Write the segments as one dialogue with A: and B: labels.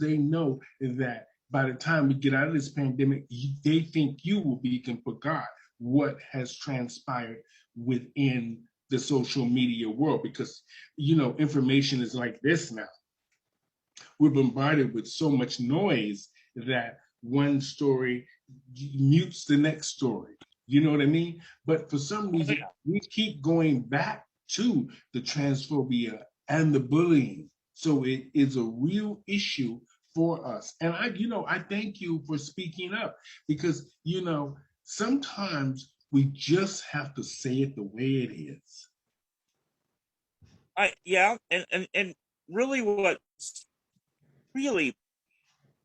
A: they know that by the time we get out of this pandemic, they think you will be and forgot what has transpired within the social media world, because information is like this now. We're bombarded with so much noise that one story mutes the next story. You know what I mean? But for some
B: Oh,
A: reason,
B: yeah.
A: we keep going back to the transphobia and the bullying. So it is a real issue for us. And I thank you for speaking up, because, sometimes we just have to say it the way it is.
B: Yeah, and really, really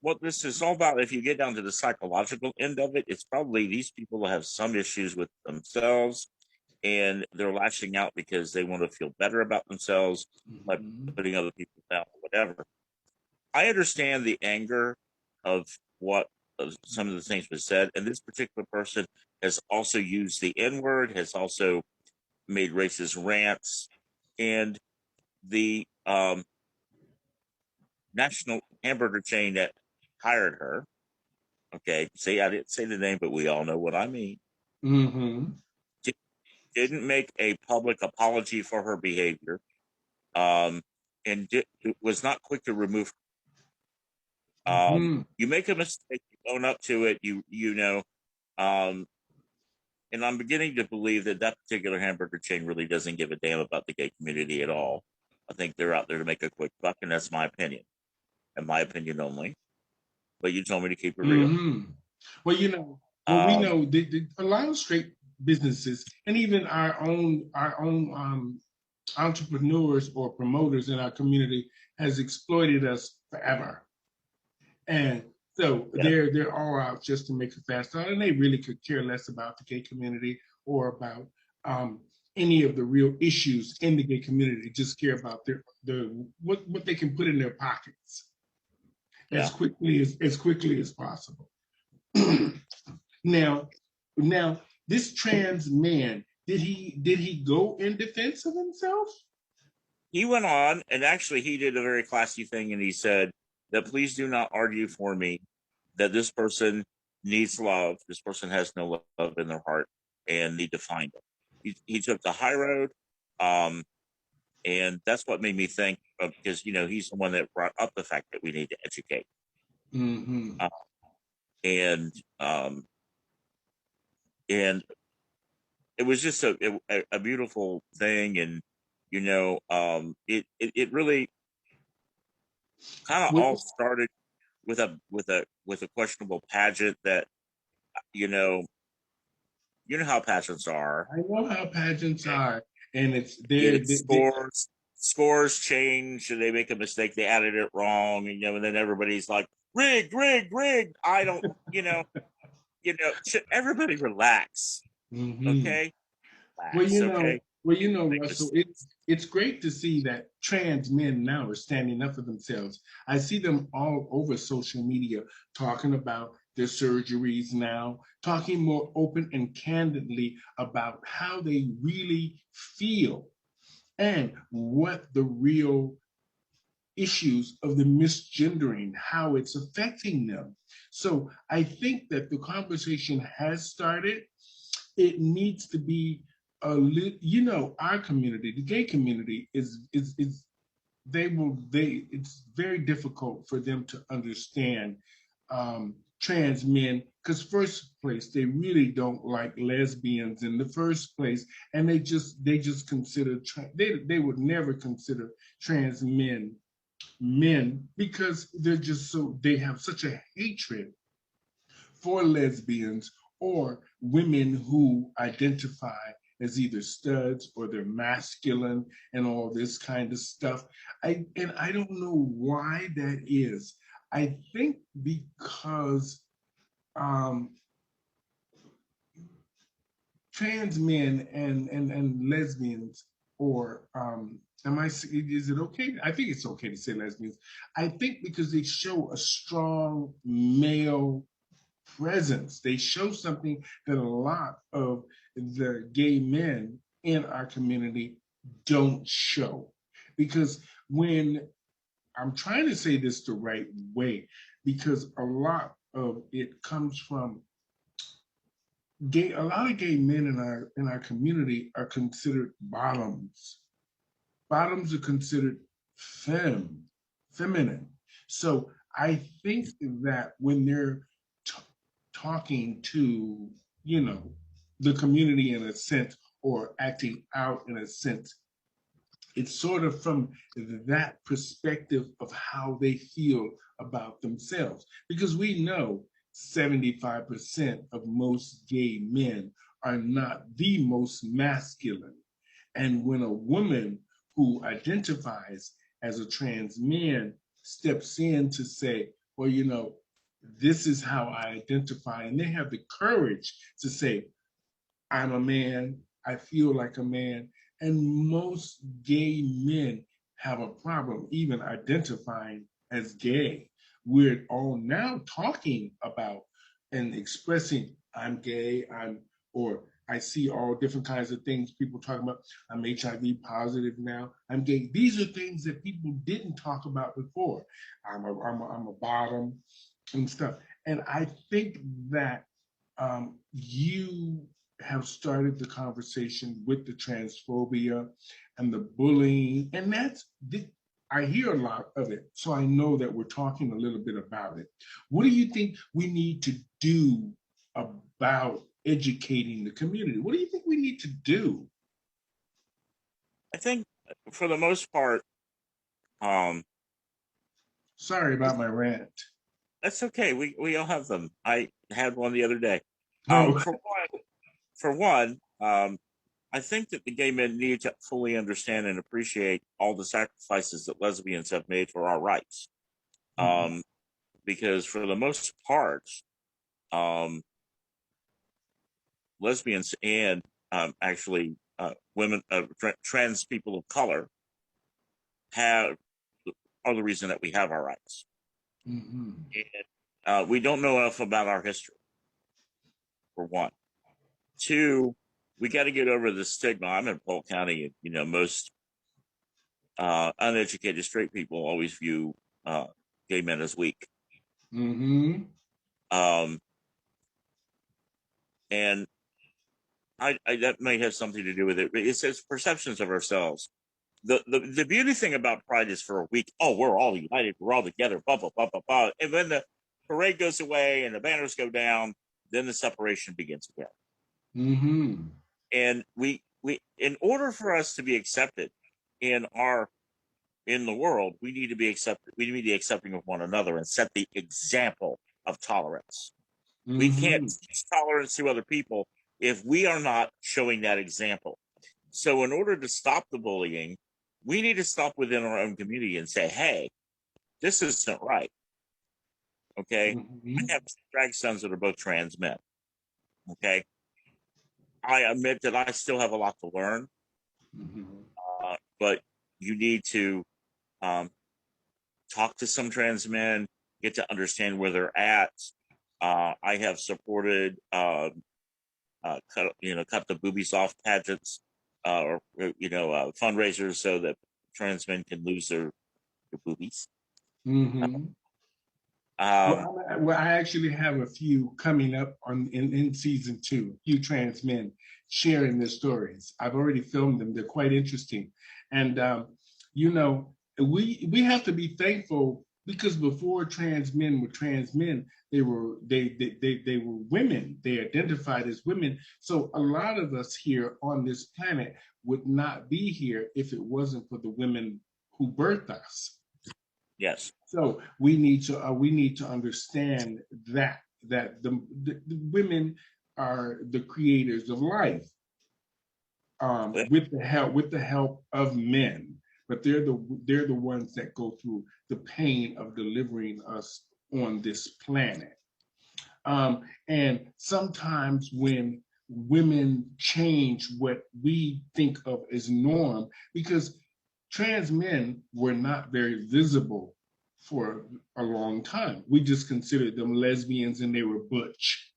B: what this is all about, if you get down to the psychological end of it, it's probably these people have some issues with themselves, and they're lashing out because they want to feel better about themselves by
A: Mm-hmm.
B: putting other people down or whatever. I understand the anger of what of some of the things was said, and this particular person has also used the N word, has also made racist rants, and the national hamburger chain that hired her. Okay, see, I didn't say the name, but we all know what I mean.
A: Mm-hmm.
B: Didn't make a public apology for her behavior, um, and was not quick to remove.
A: Mm-hmm.
B: You make a mistake, you own up to it. Um, and I'm beginning to believe that that particular hamburger chain really doesn't give a damn about the gay community at all. I think they're out there to make a quick buck, and that's my opinion, and my opinion only. But you told me to keep it real.
A: Mm-hmm. Well, we
B: Um,
A: know a lot of straight businesses, and even our own entrepreneurs or promoters in our community, has exploited us forever. And so
B: yeah,
A: they're all out just to make a fast dollar, and they really could care less about the gay community or about um, any of the real issues in the gay community. They just care about what they can put in their pockets
B: yeah.
A: as quickly as possible. now, now this trans man, did he go in defense of himself?
B: He went on, and actually, he did a very classy thing, and he said that please do not argue for me that this person needs love. This person has no love in their heart and need to find it. He took the high road, um, and that's what made me think of, because he's the one that brought up the fact that we need to educate,
A: Mm-hmm.
B: uh, and um, and it was just a beautiful thing, and it really kind of all
A: Well,
B: started with a questionable pageant that you know how pageants are.
A: I know how pageants
B: Okay,
A: are, and it's
B: you
A: there.
B: get scores change, and they make a mistake, they added it wrong, and then everybody's like rigged, rigged, rigged. I don't, should everybody relax,
A: Mhm.
B: okay? Relax, okay? Make
A: Russell,
B: mistakes.
A: it's great to see that trans men now are standing up for themselves. I see them all over social media talking about their surgeries now, talking more open and candidly about how they really feel and what the real issues of the misgendering, how it's affecting them. So I think that the conversation has started. It needs to be our community, the gay community, is it's very difficult for them to understand trans men, because first place they really don't like lesbians in the first place, and they just consider they would never consider trans men because they have such a hatred for lesbians or women who identify as either studs or they're masculine and all this kind of stuff. I don't know why that is. I think because um, trans men and lesbians, or is it okay? I think it's okay to say lesbians. I think because they show a strong male presence. They show something that a lot of the gay men in our community don't show. Because when I'm trying to say this the right way because a lot of it comes from gay. A lot of gay men in our community are considered bottoms. Bottoms are considered feminine. So I think that when they're t- talking to, you know, the community in a sense or acting out in a sense, it's sort of from that perspective of how they feel about themselves. Because we know 75% of most gay men are not the most masculine. And when a woman who identifies as a trans man steps in to say, well, you know, this is how I identify, and they have the courage to say, I'm a man, I feel like a man. And most gay men have a problem even identifying as gay. We're all now talking about and expressing I'm gay, or I see all different kinds of things people talking about. I'm HIV positive now. I'm gay. These are things that people didn't talk about before. I'm a bottom and stuff. And I think that you have started the conversation with the transphobia and the bullying, and I hear a lot of it, so I know that we're talking a little bit about it. What do you think we need to do about educating the community? What do you think we need to do?
B: I think for the most part, um,
A: Sorry about my rant.
B: that's okay. We all have them. I had one the other day.
A: Oh,
B: For one, I think that the gay men need to fully understand and appreciate all the sacrifices that lesbians have made for our rights.
A: mhm,
B: Um, because for the most part, um, lesbians and actually women, trans people of color, have are the reason that we have our rights.
A: mhm,
B: And we don't know enough about our history. For one, two, we got to get over the stigma. I'm in Polk County, and most uneducated straight people always view gay men as weak.
A: mhm,
B: Um, and I that may have something to do with it. It's perceptions of ourselves. The beauty thing about Pride is for a week, oh, we're all united, we're all together, blah blah blah blah blah. And when the parade goes away and the banners go down, then the separation begins again.
A: mhm,
B: And we in order for us to be accepted in our in the world, we need to be accepted. We need to be accepting of one another and set the example of tolerance. We can't
A: mhm,
B: teach tolerance to other people if we are not showing that example. So, in order to stop the bullying, we need to stop within our own community and say, hey, this isn't right. Okay. I
A: mhm,
B: have two drag sons that are both trans men. Okay. I admit that I still have a lot to learn,
A: mhm,
B: but you need to um, talk to some trans men, get to understand where they're at. I have supported, cut the boobies off pageants, or fundraisers so that trans men can lose their boobies.
A: mhm.
B: Um,
A: I actually have a few coming up in season two. A few trans men sharing their stories. I've already filmed them. They're quite interesting, and you know, we have to be thankful because before trans men were trans men, they were women. They identified as women. So a lot of us here on this planet would not be here if it wasn't for the women who birthed us.
B: yes,
A: So we need to understand that the women are the creators of life, with the help of men, but they're the ones that go through the pain of delivering us on this planet. And sometimes when women change what we think of as norm, because trans men were not very visible for a long time. We just considered them lesbians and they were butch.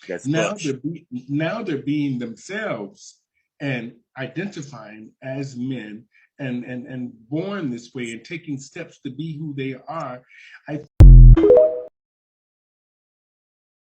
B: that's
A: Now
B: Butch.
A: now they're being themselves and identifying as men and born this way and taking steps to be who they are, I